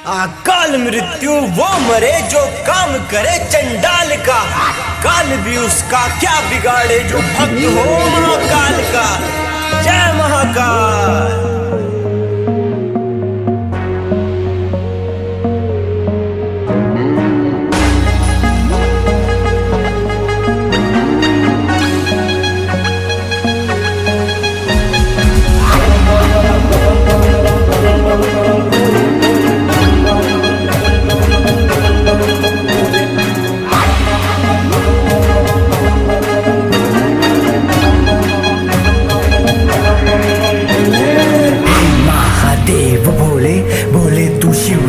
काल मृत्यु वो मरे जो काम करे चंडाल का। काल भी उसका क्या बिगाड़े जो भक्त हो महाकाल का। जय महाकाल।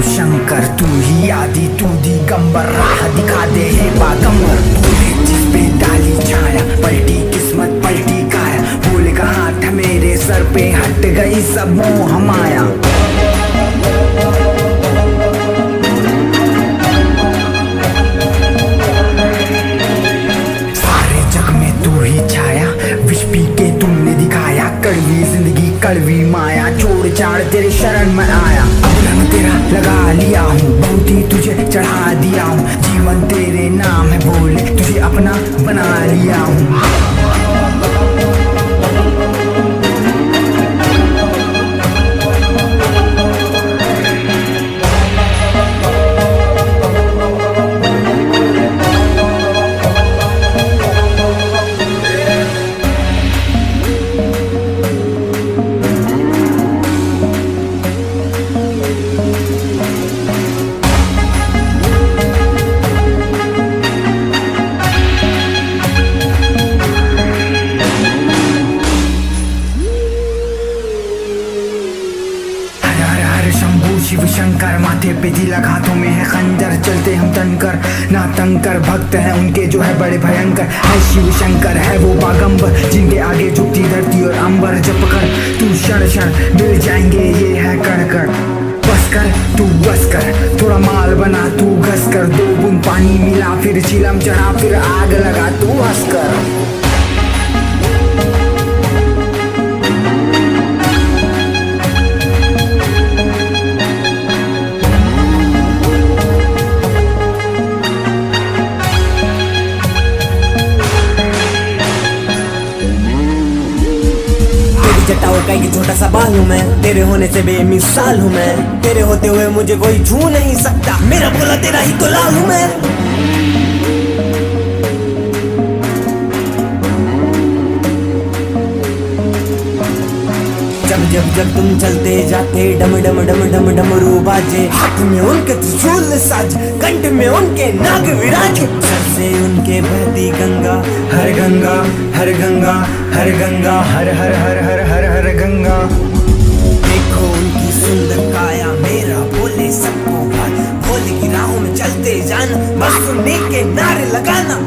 शंकर तू ही आदि तू दिगंबर राह दिखा दे हे बागंबर। भोले जिस पे डाली छाया पलटी किस्मत पलटी काया। भोले का हाथ मेरे सर पे हट गई सब मोह माया। सारे जग में तू ही छाया विष पी के तुमने दिखाया। कड़वी जिंदगी कड़वी माया छोड़ छाड़ तेरे शरण में आया। अब रंग तेरा लगा लिया हूँ बहुत ही तुझे चढ़ा दिया हूँ। जीवन तेरे नाम है बोले तुझे अपना बना लिया हूँ। शिव शंकर माथे पे तिलक हाथों में है खंजर। चलते हम तनकर ना तंकर भक्त हैं उनके जो है बड़े भयंकर। है शिव शंकर है वो बागंबर जिनके आगे झुकती धरती और अंबर। जप कर तू क्षण क्षण मिल जाएंगे ये है कण कण। बस कर तू बस कर थोड़ा माल बना तू घस कर। 2 बूंद पानी मिला फिर चिलम चढ़ा फिर आग लगा तू हंस कर। जटाओं का एक छोटा सा बाल हूँ मैं। तेरे होने से बेमिसाल हूँ मैं। तेरे होते हुए मुझे कोई छू नहीं सकता। मेरा बोला तेरा ही तो लाल हूँ मैं। जब जब जब तुम चलते जाते डम डम डम डम डमरू बाजे। हाथ में उनके त्रिशूल साज कंठ में उनके नाग विराजे। सर से उनके बहती गंगा हर गंगा हर गंगा हर गंगा हर हर हर हर हर हर गंगा। देखो उनकी सुंदर काया मेरा भोले सबको भाई। भोले की राहों में चलते जाना बस सुनने के नारे लगाना।